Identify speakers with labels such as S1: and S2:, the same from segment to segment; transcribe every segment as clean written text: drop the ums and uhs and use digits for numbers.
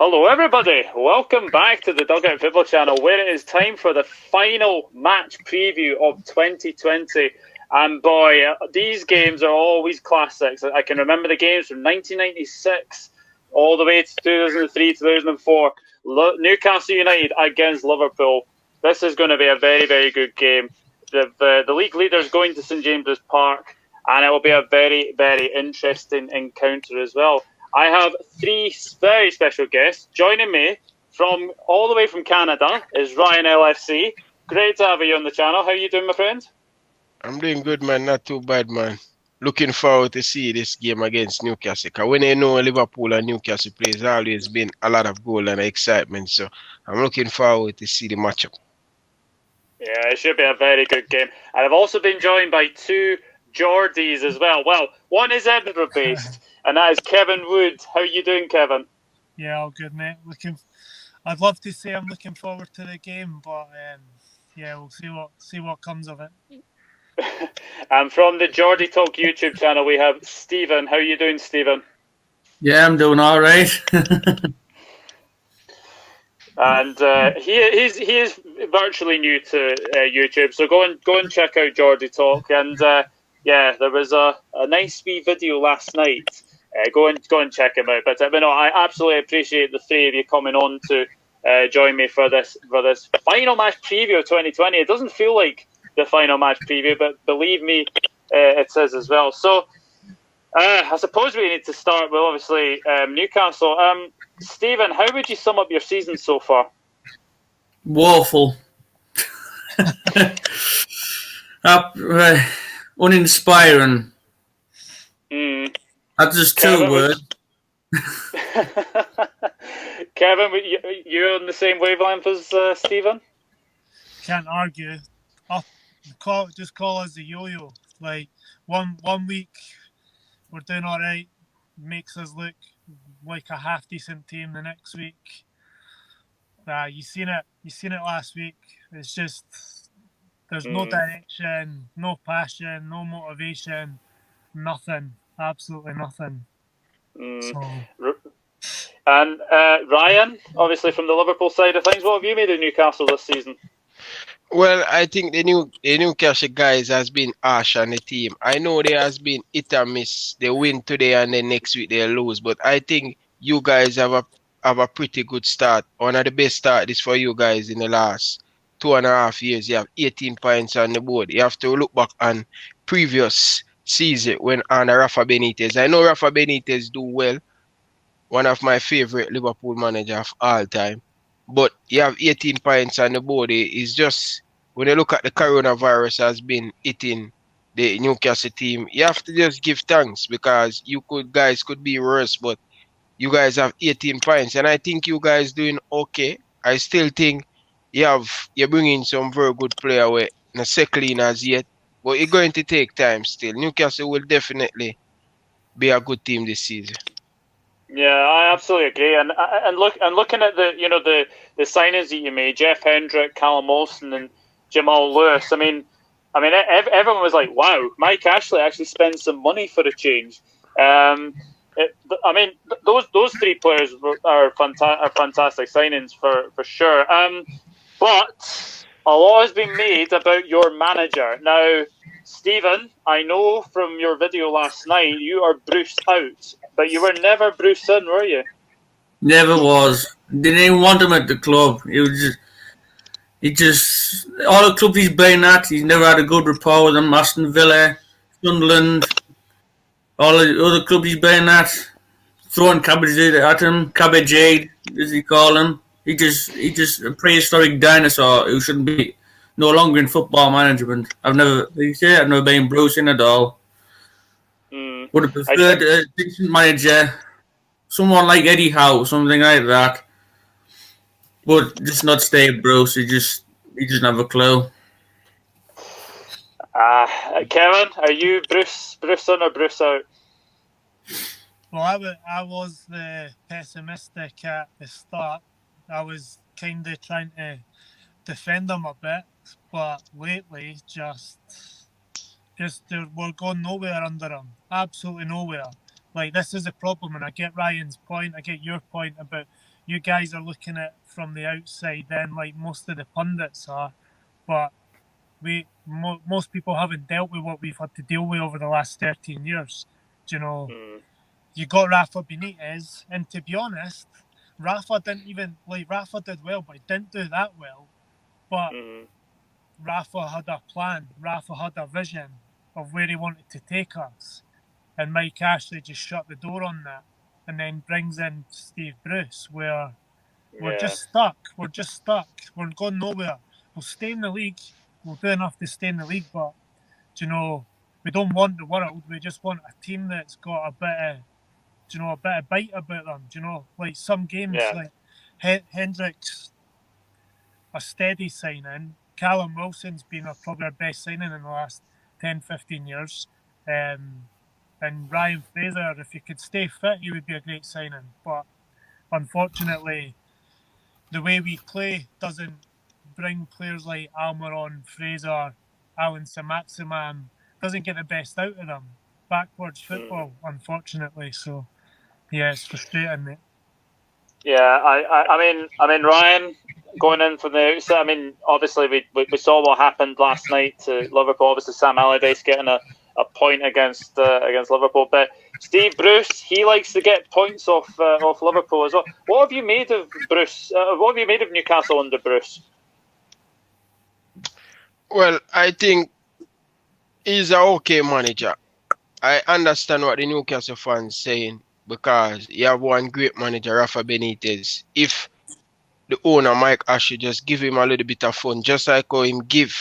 S1: Hello everybody, welcome back to the Dugout Football Channel, where it is time for the final match preview of 2020. And boy, these games are always classics. I can remember the games from 1996 all the way to 2003, 2004. Newcastle United against Liverpool. This is going to be a very, very good game. The league leaders going to St James's Park, and it will be a very, very interesting encounter as well. I have three very special guests. Joining me from all the way from Canada is Ryan LFC. Great to have you on the channel. How are you doing, my friend?
S2: I'm doing good, man. Not too bad, man. Looking forward to see this game against Newcastle. Because when you know Liverpool and Newcastle plays, there's always been a lot of goal and excitement. So I'm looking forward to see the matchup.
S1: Yeah, it should be a very good game. And I've also been joined by two Geordies as well. Well, one is Edinburgh-based, and that is Kevin Wood. How are you doing, Kevin?
S3: Yeah, all good, mate. I'd love to say I'm looking forward to the game, but yeah, we'll see what comes of it.
S1: And from the Geordie Talk YouTube channel, we have Stephen. How are you doing, Stephen?
S4: Yeah, I'm doing all right.
S1: And he is virtually new to YouTube, so go and check out Geordie Talk. And yeah, there was a nice wee video last night. Go and check him out. But no, I absolutely appreciate the three of you coming on to join me for this final match preview of 2020. It doesn't feel like the final match preview, but believe me, it is as well. So I suppose we need to start with obviously Newcastle. Stephen, how would you sum up your season so far?
S4: Woeful. Uninspiring. That's just two words.
S1: Kevin, you're on the same wavelength as Stephen?
S3: Can't argue. Just call us a yo-yo. Like one week we're doing all right, makes us look like a half decent team. The next week, you seen it last week. It's just there's no direction, no passion, no motivation, nothing, absolutely nothing. So.
S1: And Ryan, obviously from the Liverpool side of things, what have you made of Newcastle this season?
S2: Well, I think the Newcastle guys has been harsh on the team. I know there has been hit and miss. They win today and then next week they lose. But I think you guys have a pretty good start. One of the best start is for you guys in the last 2.5 years. You have 18 points on the board. You have to look back on previous season when under Rafa Benitez. I know Rafa Benitez do well. One of my favorite Liverpool managers of all time. But you have 18 points on the board. It's just, when you look at the coronavirus has been hitting the Newcastle team, you have to just give thanks because guys could be worse, but you guys have 18 points. And I think you guys doing okay. I still think you're bringing some very good player with not settling as yet. But it's going to take time still. Newcastle will definitely be a good team this season.
S1: Yeah, I absolutely agree. And looking at the signings that you made, Jeff Hendrick, Callum Olsen, and Jamal Lewis. I mean, everyone was like, "Wow, Mike Ashley actually spent some money for a change." Those three players are fantastic signings for sure. But a lot has been made about your manager now. Stephen, I know from your video last night you are bruised out, but you were never bruised in, were you?
S4: Never was. Didn't even want him at the club. He just all the clubs he's been at, he's never had a good rapport with them. Aston Villa, Sunderland, all the other clubs he's been at, throwing cabbage at him, cabbage aid, as he call him. He just a prehistoric dinosaur who shouldn't be no longer in football management. I've never been bruising at all. Would have preferred a decent manager, someone like Eddie Howe, something like that. But just not stay Bruce. He just have a clue.
S1: Kevin, are you Bruce in or Bruce out?
S3: Well, I was the pessimistic at the start. I was kind of trying to defend him a bit, but lately just we're going nowhere under him. Absolutely nowhere. Like, this is a problem, and I get Ryan's point. I get your point about you guys are looking at from the outside then, like most of the pundits are, but most people haven't dealt with what we've had to deal with over the last 13 years. Do you know, you got Rafa Benitez, and to be honest, Rafa did well, but he didn't do that well. But Rafa had a plan. Rafa had a vision of where he wanted to take us. And Mike Ashley just shut the door on that and then brings in Steve Bruce, where we're just stuck. We're just stuck. We're going nowhere. We'll stay in the league. We'll do enough to stay in the league, but, you know, we don't want the world. We just want a team that's got a bit of bite about them. Do you know, like some games, like Hendrick's a steady signing. Callum Wilson's been probably our best signing in the last 10, 15 years. And Ryan Fraser, if he could stay fit, he would be a great signing. But unfortunately, the way we play doesn't bring players like Almiron, Fraser, Alan Saint-Maximin, doesn't get the best out of them. Backwards football, unfortunately. So, yeah, it's frustrating, mate.
S1: Yeah, I mean, Ryan, going in from the outset, I mean, obviously we saw what happened last night to Liverpool. Obviously, Sam Allardyce getting a point against Liverpool, but Steve Bruce, he likes to get points off Liverpool as well. What have you made of Bruce? What have you made of Newcastle under Bruce?
S2: Well, I think he's an okay manager. I understand what the Newcastle fans saying, because you have one great manager, Rafa Benitez. If the owner, Mike Ashley, just give him a little bit of fun, just like how him give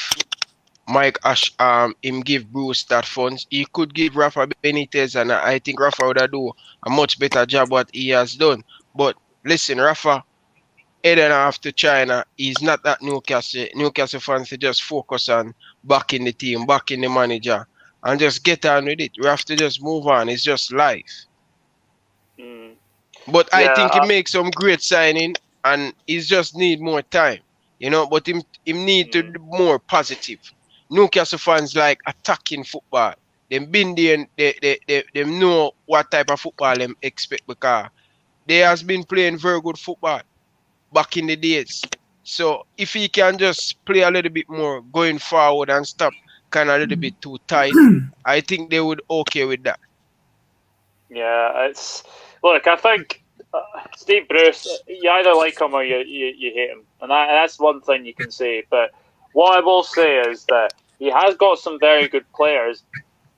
S2: Bruce that funds, he could give Rafa Benitez, and I think Rafa would do a much better job what he has done. But listen, Rafa heading off to China, he's not that Newcastle. Newcastle fans to just focus on backing the team, backing the manager, and just get on with it. We have to just move on. It's just life. But I think he makes some great signing, and he just need more time, you know. But him need to be more positive. Newcastle fans like attacking football. Them been there and they know what type of football them expect, because they has been playing very good football back in the days. So if he can just play a little bit more going forward and stop kind of a little bit too tight, I think they would okay with that.
S1: Yeah, look, I think Steve Bruce, you either like him or you hate him, and that's one thing you can say. But what I will say is that he has got some very good players.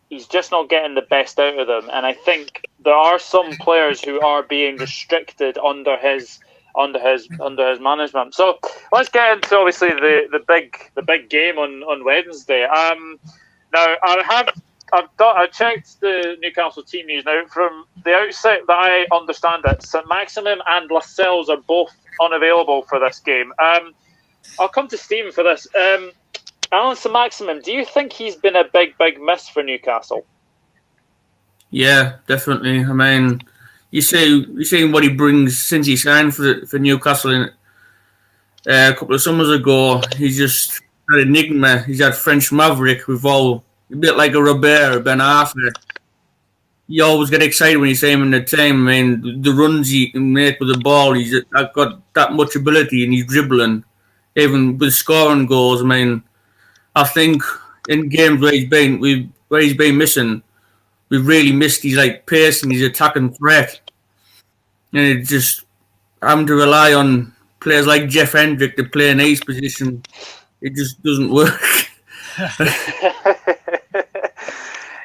S1: He's just not getting the best out of them, and I think there are some players who are being restricted under his management. So let's get into obviously the big game on Wednesday. Now I've checked the Newcastle team news. Now, from the outset that I understand it, Saint-Maximin and Lascelles are both unavailable for this game. I'll come to Stephen for this. Alan Saint-Maximin, do you think he's been a big miss for Newcastle?
S4: Yeah, definitely. I mean, you're seeing what he brings since he signed for Newcastle a couple of summers ago. He's just an enigma. He's that French maverick with a bit like a Robert or Ben Arthur. You always get excited when you see him in the team. I mean, the runs he can make with the ball, he's got that much ability, and he's dribbling. Even with scoring goals, I mean, I think in games where he's been missing, we've really missed his pace and his attacking threat. And it just having to rely on players like Jeff Hendrick to play in his position, it just doesn't work.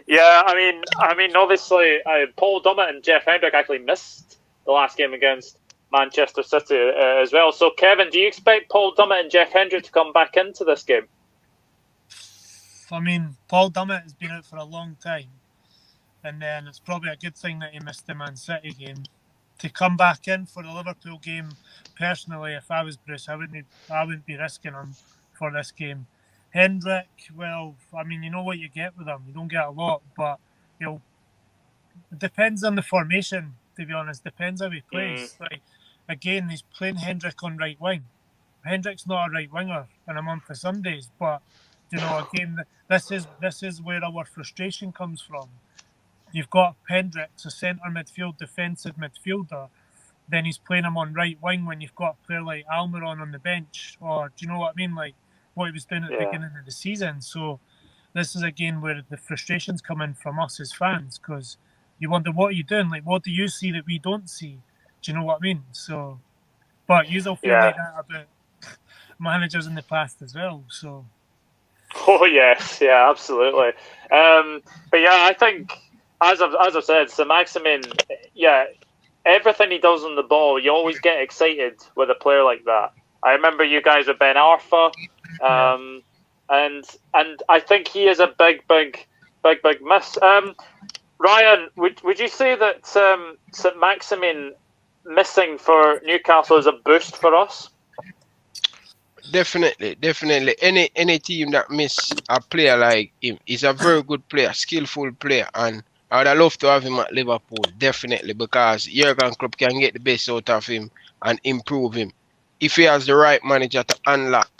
S1: Yeah, I mean, obviously, Paul Dummett and Jeff Hendrick actually missed the last game against Manchester City as well. So, Kevin, do you expect Paul Dummett and Jeff Hendrick to come back into this game?
S3: I mean, Paul Dummett has been out for a long time, and then it's probably a good thing that he missed the Man City game. To come back in for the Liverpool game, personally, if I was Bruce, I wouldn't be risking him for this game. Hendrick, well, I mean, you know what you get with him. You don't get a lot, but it depends on the formation, to be honest. Depends how he plays. Again, he's playing Hendrick on right wing. Hendrick's not a right winger, and I'm on for Sundays, but again, this is where our frustration comes from. You've got Hendrick's a centre midfield, defensive midfielder, then he's playing him on right wing when you've got a player like Almiron on the bench, or do you know what I mean? Like what he was doing at the beginning of the season. So this is again where the frustration's coming from us as fans, because you wonder what are you doing? Like what do you see that we don't see? Do you know what I mean? So, but you'll feel like that about managers in the past as well. So.
S1: Oh yes, yeah, absolutely. But yeah, I think as I've said, Sir Maximin, yeah, everything he does on the ball, you always get excited with a player like that. I remember you guys with Ben Arfa, and I think he is a big miss. Ryan, would you say that St Maximin missing for Newcastle is a boost for us?
S2: Definitely. Any team that miss a player like him is a very good player, skillful player, and I would love to have him at Liverpool, definitely, because Jurgen Klopp can get the best out of him and improve him. If he has the right manager to unlock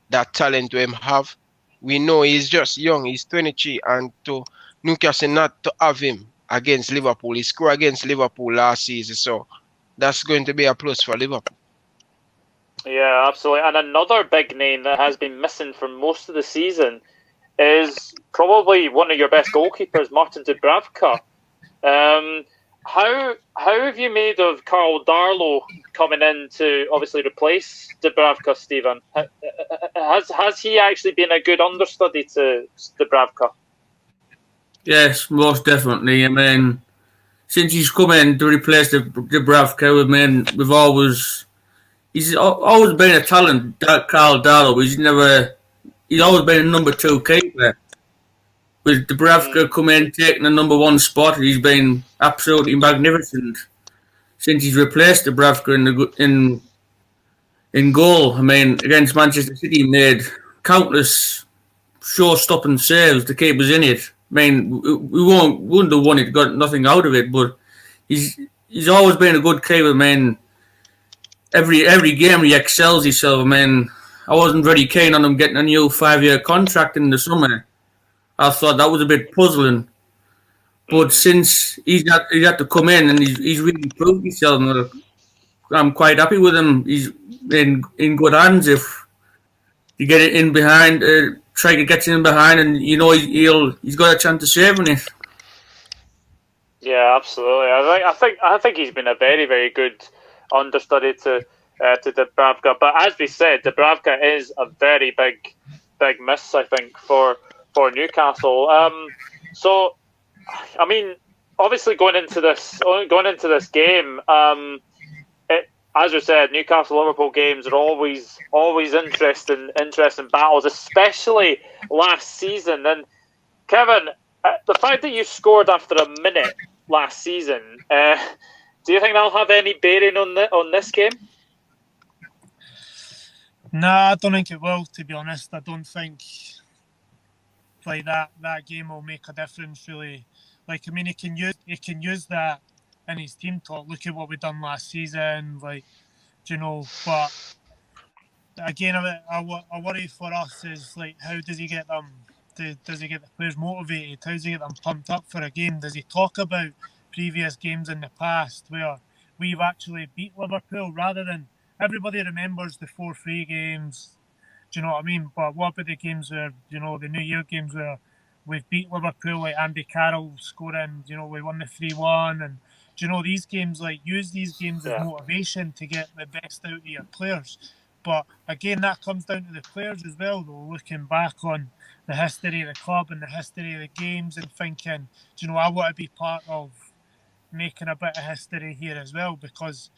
S2: that talent we have, we know he's just young, he's 23, and to Newcastle not to have him against Liverpool, he scored against Liverpool last season, so that's going to be a plus for Liverpool.
S1: Yeah, absolutely. And another big name that has been missing for most of the season is probably one of your best goalkeepers, Martin Dubravka. How have you made of Carl Darlow coming in to obviously replace Dubravka, Stephen? Has he actually been a good understudy to Dubravka?
S4: Yes, most definitely. I mean, since he's come in to replace Dubravka, he's always been a talent, Carl Darlow. He's always been a number 2 keeper. With Dubravka coming in, taking the number 1 spot, he's been absolutely magnificent since he's replaced Dubravka in goal. I mean, against Manchester City, he made countless show-stopping saves to keep us in it. I mean, we wouldn't have won it, got nothing out of it, but he's always been a good keeper. I mean, every game he excels himself. I mean, I wasn't very keen on him getting a new 5-year contract in the summer. I thought that was a bit puzzling. But since he's had to come in and he's really proved himself, I'm quite happy with him. He's in good hands if you get it in behind, try to get in behind, and you know he's got a chance of saving it.
S1: Yeah, absolutely. I think he's been a very, very good understudy to Dubravka. But as we said, Dubravka is a very big miss, I think, for Newcastle. So, I mean, obviously going into this game, as we said, Newcastle Liverpool games are always interesting battles, especially last season. And Kevin, the fact that you scored after a minute last season, do you think that'll have any bearing on this game?
S3: Nah, I don't think it will, to be honest. I don't think like that game will make a difference really. Like, I mean, he can use that in his team talk. Look at what we done last season, like, you know. But again, a worry for us is like, how does he get them? Does he get the players motivated? How does he get them pumped up for a game? Does he talk about previous games in the past where we've actually beat Liverpool, rather than everybody remembers the 4-3 games? Do you know what I mean? But what about the games where, you know, the New Year games where we've beat Liverpool, like Andy Carroll scoring, you know, we won the 3-1, and do you know, these games, like, use these games as motivation to get the best out of your players. But again, that comes down to the players as well, though, looking back on the history of the club and the history of the games and thinking, do you know, I want to be part of making a bit of history here as well, because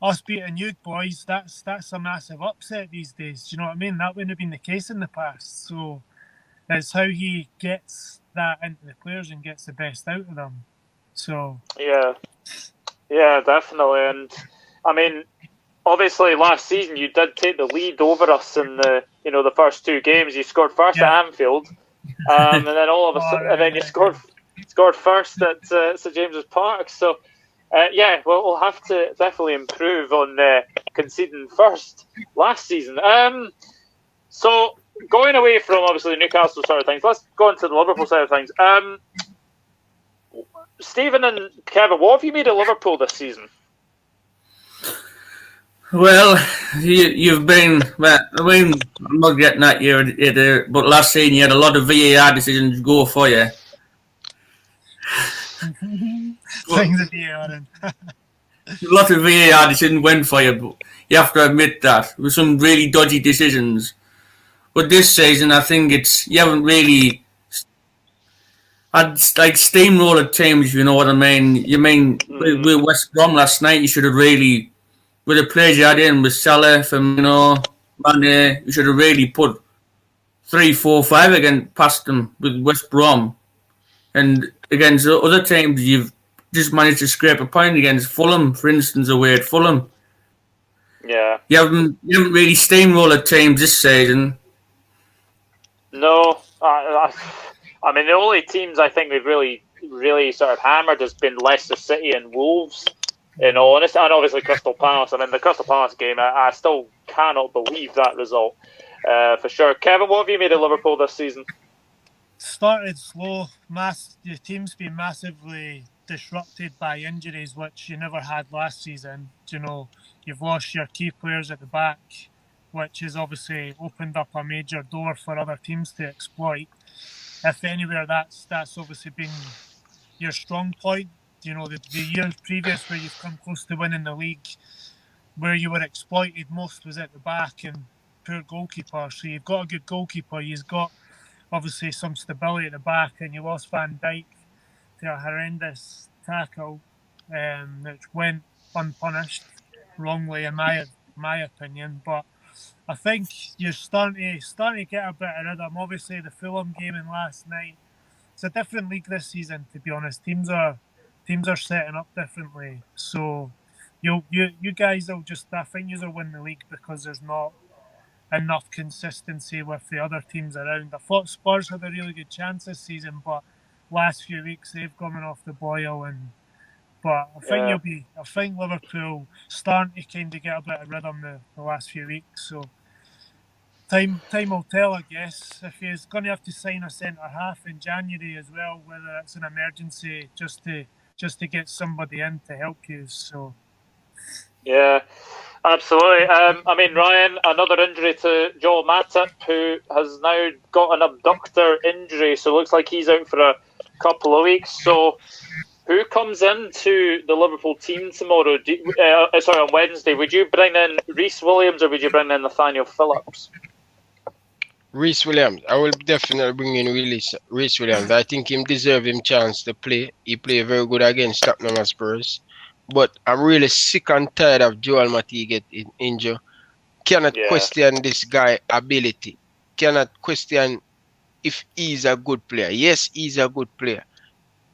S3: us beating you boys, that's a massive upset these days. Do you know what I mean? That wouldn't have been the case in the past. So it's how he gets that into the players and gets the best out of them. So
S1: yeah, definitely. And I mean, obviously last season you did take the lead over us in the first 2 games. You scored first at Anfield, and then all of a sudden, and then you scored first at St James's Park. So we'll have to definitely improve on conceding first last season. So going away from obviously the Newcastle side of things, let's go into the Liverpool side of things. Stephen and Kevin, what have you made of Liverpool this season?
S4: Well, you've been. Well, I mean, I'm not getting at you, but last season you had a lot of VAR decisions go for you.
S3: Things that you are in.
S4: A lot of VAR decisions went for you, but you have to admit that with some really dodgy decisions. But this season, I think you haven't really had like steamroller teams, if you know what I mean. You mean with West Brom last night, you should have really, with the players you had in with Salah, Firmino, Mane, you should have really put 3, 4, 5 again past them with West Brom, and against other teams you've just managed to scrape a point against Fulham, for instance, away at Fulham.
S1: Yeah.
S4: You haven't really steamroller teams this season.
S1: No, I mean the only teams I think we've really sort of hammered has been Leicester City and Wolves. In all honesty, and obviously Crystal Palace. I mean the Crystal Palace game, I still cannot believe that result. For sure. Kevin, what have you made of Liverpool this season?
S3: Started slow. The team's been massively disrupted by injuries, which you never had last season. You know, you've lost your key players at the back, which has obviously opened up a major door for other teams to exploit. If anywhere, that's obviously been your strong point. You know, the years previous where you've come close to winning the league, where you were exploited most was at the back and poor goalkeeper. So you've got a good goalkeeper. You've got obviously some stability at the back, and you lost Van Dijk to a horrendous tackle, which went unpunished, wrongly in my opinion. But I think you're starting to get a bit of rhythm. Obviously, the Fulham game in last night. It's a different league this season, to be honest. Teams are setting up differently. So you guys will I think you'll win the league because there's not enough consistency with the other teams around. I thought Spurs had a really good chance this season, but last few weeks they've gone off the boil. But I think I think Liverpool starting to kind of get a bit of rhythm the last few weeks. So time will tell, I guess. If he's going to have to sign a centre half in January as well, whether it's an emergency just to get somebody in to help you. So
S1: yeah, absolutely. I mean, Ryan, another injury to Joel Matip, who has now got an abductor injury, so it looks like he's out for a couple of weeks. So who comes into the Liverpool team tomorrow? On Wednesday. Would you bring in Reece Williams or would you bring in Nathaniel Phillips?
S2: Reece Williams. I will definitely bring in Reece Williams. I think him deserve him chance to play. He played very good against Tottenham Spurs. But I'm really sick and tired of Joel Matip getting injured. Cannot question this guy's ability. Cannot question if he's a good player. Yes, he's a good player.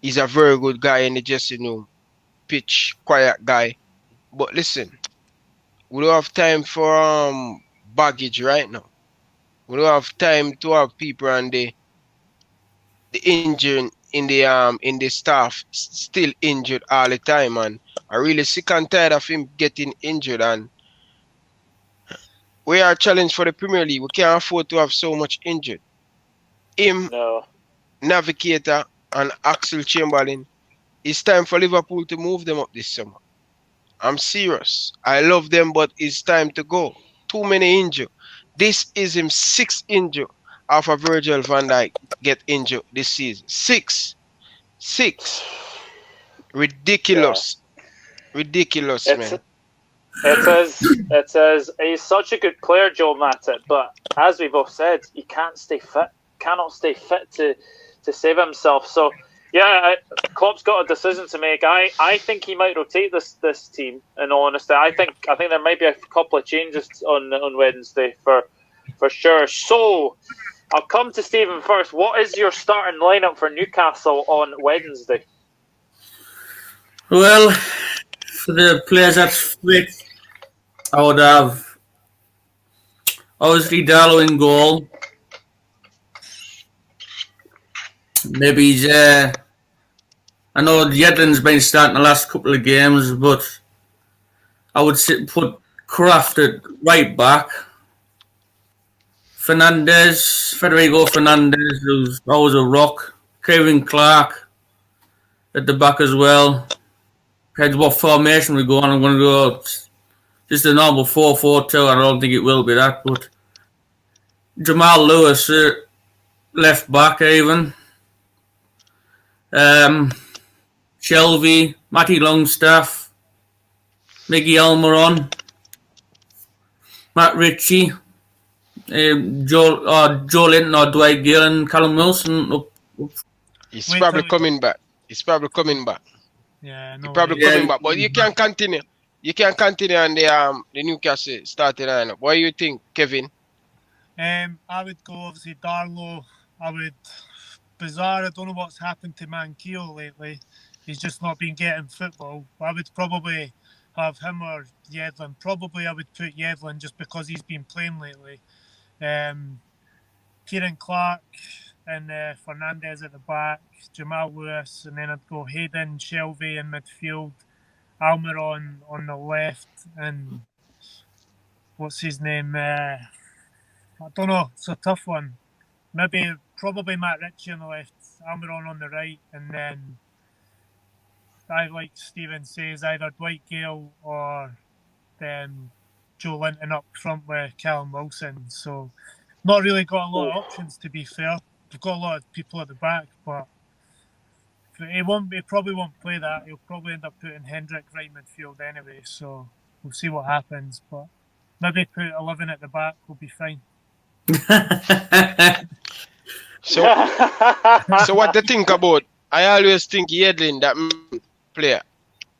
S2: He's a very good guy in the dressing room. Pitch, quiet guy. But listen, we don't have time for baggage right now. We don't have time to have people and the injured in the staff still injured all the time, and I'm really sick and tired of him getting injured. And we are a challenge for the Premier League. We can't afford to have so much injured. Navigator and Axel Chamberlain. It's time for Liverpool to move them up this summer. I'm serious. I love them, but it's time to go. Too many injured. This is him 6th injury after Virgil van Dijk get injured this season. 6. Ridiculous. Ridiculous, man.
S1: It says he's such a good player, Joel Matip, but as we both said, he cannot stay fit to save himself. So yeah, Klopp's got a decision to make. I think he might rotate this team. In all honesty, I think there might be a couple of changes on Wednesday for sure. So I'll come to Stephen first. What is your starting lineup for Newcastle on Wednesday?
S4: Well, for the players that split, I would have obviously Darlow in goal. Maybe I know Yedlin's been starting the last couple of games, but I would put Kraft at right back. Federico Fernandez, who's always a rock. Kevin Clark at the back as well. Depends what formation we go on. I'm going to go just a normal 4-4-2. I don't think it will be that, but Jamal Lewis, left back even. Shelvey, Matty Longstaff, Miggy Almiron, Matt Ritchie, Joe Linton or Dwight Gill and Callum Wilson.
S2: He's probably coming back.
S3: Yeah,
S2: He's probably coming back. But you can continue. You can continue on the Newcastle starting lineup. What do you think, Kevin?
S3: I would go obviously Darlow. Bizarre. I don't know what's happened to Manquillo lately. He's just not been getting football. I would probably have him or Yedlin. Probably I would put Yedlin just because he's been playing lately. Kieran Clark and Fernandez at the back, Jamal Lewis, and then I'd go Hayden, Shelvey in midfield, Almiron on the left, and what's his name? I don't know. It's a tough one. Probably Matt Ritchie on the left, Almiron on the right, and then I like Stephen says either Dwight Gale or then Joe Linton up front with Callum Wilson. So not really got a lot of options, to be fair. We've got a lot of people at the back, but he probably won't play that. He'll probably end up putting Hendrick right midfield anyway, so we'll see what happens. But maybe put 11 at the back will be fine.
S2: So what do you think about? I always think Yedlin, that player.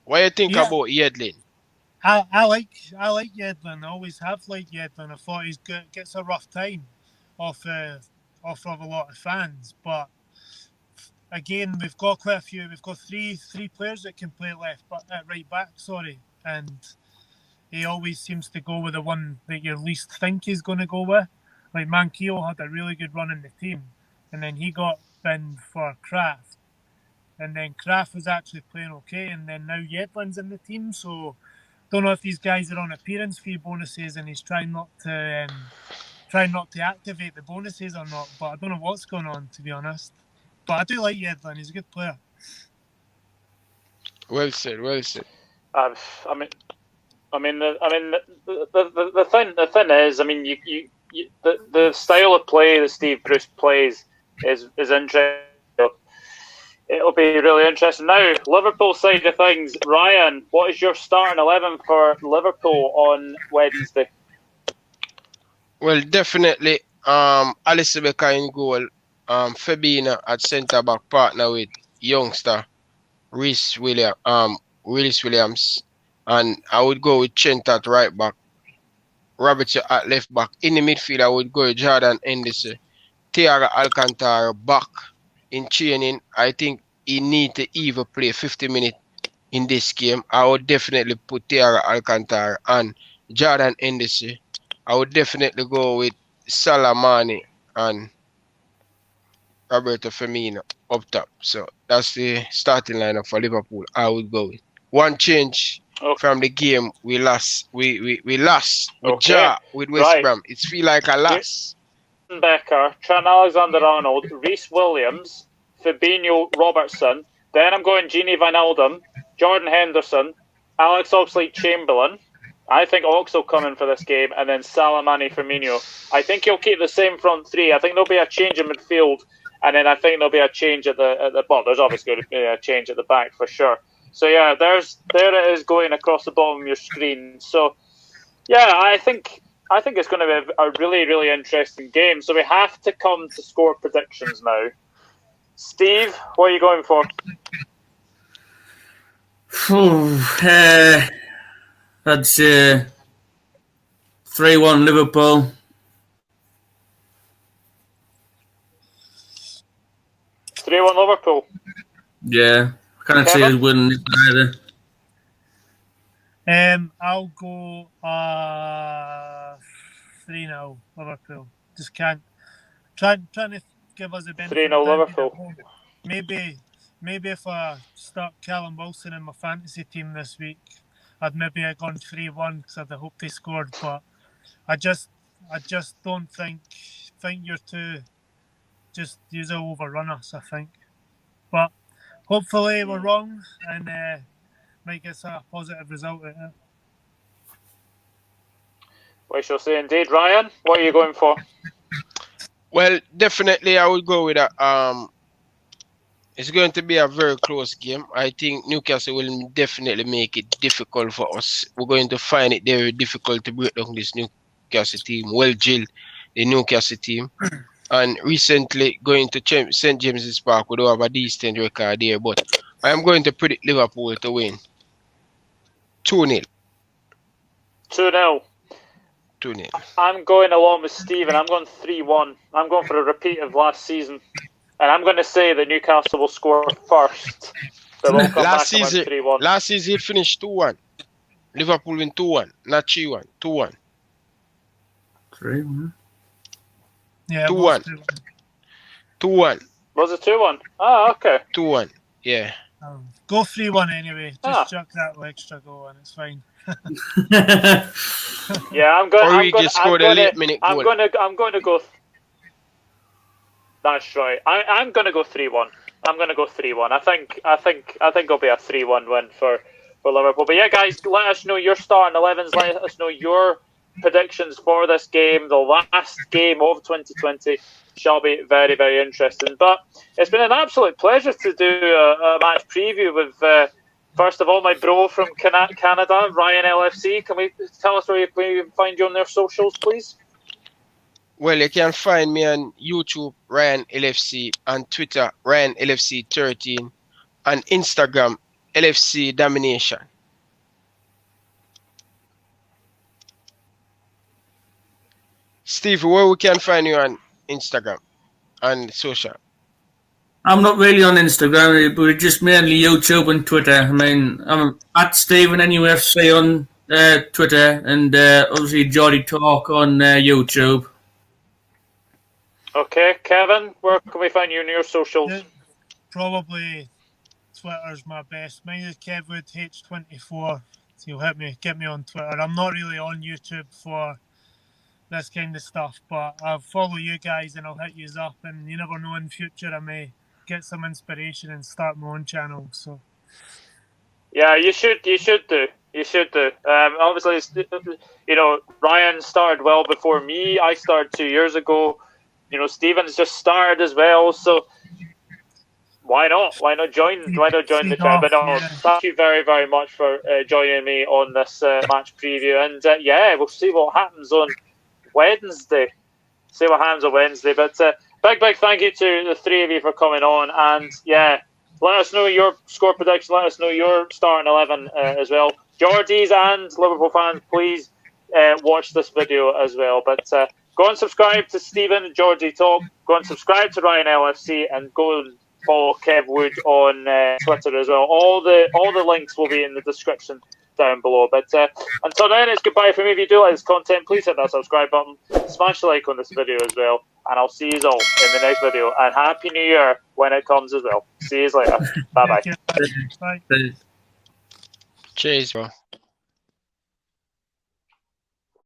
S2: What do you think about Yedlin?
S3: I like Yedlin. I always have liked Yedlin. I thought he's good, gets a rough time off of a lot of fans. But again, we've got quite a few. We've got three players that can play right back. And he always seems to go with the one that you least think he's going to go with. Like Manquillo had a really good run in the team, and then he got binned for Kraft, and then Kraft was actually playing okay, and then now Yedlin's in the team. So don't know if these guys are on appearance fee bonuses and he's trying not to activate the bonuses or not. But I don't know what's going on, to be honest. But I do like Yedlin. He's a good player.
S2: Well said.
S1: The thing is, I mean, the style of play that Steve Bruce plays is interesting. It'll be really interesting. Now, Liverpool side of things, Ryan, what is your starting 11 for Liverpool on Wednesday?
S2: Well, definitely, Alisson Becker in goal, Fabinho at centre back, partner with youngster Willis Williams, and I would go with Trent at right back, Robertson at left back. In the midfield, I would go with Jordan Henderson, Thiago Alcantara back in training. I think he need to even play 50 minutes in this game. I would definitely put Thiago Alcantara and Jordan Henderson. I would definitely go with Salah, Mane and Roberto Firmino up top. So that's the starting lineup for Liverpool. I would go with one change from the game we lost. We lost with with West Brom. It feel like a loss.
S1: Becker, Trent Alexander-Arnold, Reece Williams, Fabinho, Robertson. Then I'm going Gini Wijnaldum, Jordan Henderson, Alex Oxlade-Chamberlain. I think Ox will come in for this game, and then Salah, Mane, Firmino. I think he'll keep the same front three. I think there'll be a change in midfield, and then I think there'll be a change at the well, there's obviously going to be a change at the back for sure. So yeah, there it is going across the bottom of your screen. So yeah, I think it's going to be a really, really interesting game. So we have to come to score predictions now. Steve, what are you going for?
S4: That's 3-1 Liverpool.
S1: 3-1 Liverpool.
S4: Yeah, I can't see us winning this either.
S3: I'll go 3-0 Liverpool. Just can't. Trying to give us a benefit.
S1: 3-0 Liverpool.
S3: Maybe if I start Callum Wilson in my fantasy team this week, I'd maybe have gone 3-1 because I'd hoped they scored. But I just don't think you're too. Just use it overrun us, I think. But hopefully we're wrong and might get a positive result out of it.
S1: We shall see indeed. Ryan, what are you going for?
S2: Well, definitely I would go with a it's going to be a very close game. I think Newcastle will definitely make it difficult for us. We're going to find it very difficult to break down this Newcastle team. Well drilled, the Newcastle team. And recently going to St. James's Park, we don't have a decent record there, but I am going to predict Liverpool to win 2-0.
S1: 2-0.
S2: 2-0.
S1: I'm going along with Stephen. I'm going 3-1. I'm going for a repeat of last season. And I'm going to say that Newcastle will score first. But we'll come
S2: Last
S1: back
S2: season,
S1: 3-1.
S2: last season it finished 2-1. Liverpool win 2-1, not 3-1. 2-1.
S4: 3-1.
S3: Yeah,
S2: 2-1. 2-1.
S1: Was it 2-1? Ah, okay.
S2: 2-1. Yeah.
S3: Go 3-1 anyway. Just chuck that extra goal and it's fine.
S1: Yeah, I'm going.
S2: Origi scored a late-minute goal.
S1: I'm going to go. That's right. I'm going to go 3-1. I'm going to go 3-1. I think it'll be a 3-1 win for Liverpool. But yeah, guys, let us know your starting 11s. Let us know your predictions for this game, the last game of 2020. Shall be very, very interesting. But it's been an absolute pleasure to do a match preview with, first of all, my bro from Canada, Ryan LFC. Can we tell us where you can find you on their socials, please?
S2: Well, you can find me on YouTube, Ryan LFC, on Twitter, Ryan LFC 13, on Instagram, LFC Domination. Steve, where we can find you on Instagram and social?
S4: I'm not really on Instagram, but it's just mainly YouTube and Twitter. I mean, I'm at Stephen NUFC on Twitter and obviously Geordie Talk on YouTube.
S1: Okay, Kevin, where can we find you on your socials?
S3: Yeah, probably Twitter's my best. Mine is Kevwood H24. So you'll get me on Twitter. I'm not really on YouTube for this kind of stuff, but I'll follow you guys and I'll hit you up, and you never know, in future I may get some inspiration and start my own channel. So
S1: yeah, you should do. Obviously, Ryan started well before me. I started 2 years ago. Stephen's just started as well, so why not? Why not join the chat? But no, thank you very, very much for joining me on this match preview. And we'll see what happens on Wednesday. But big thank you to the three of you for coming on. And let us know your score prediction. Let us know your starting 11 as well. Geordies and Liverpool fans, please watch this video as well. But go and subscribe to Stephen Geordie Talk. Go and subscribe to Ryan LFC, and go and follow Kev Wood on Twitter as well. All the links will be in the description down below. But until then, it's goodbye from me. If you do like this content, please hit that subscribe button, smash the like on this video as well, and I'll see you all in the next video. And Happy New Year when it comes as well. See you later. Bye bye.
S3: Bye.
S2: Cheers, bro.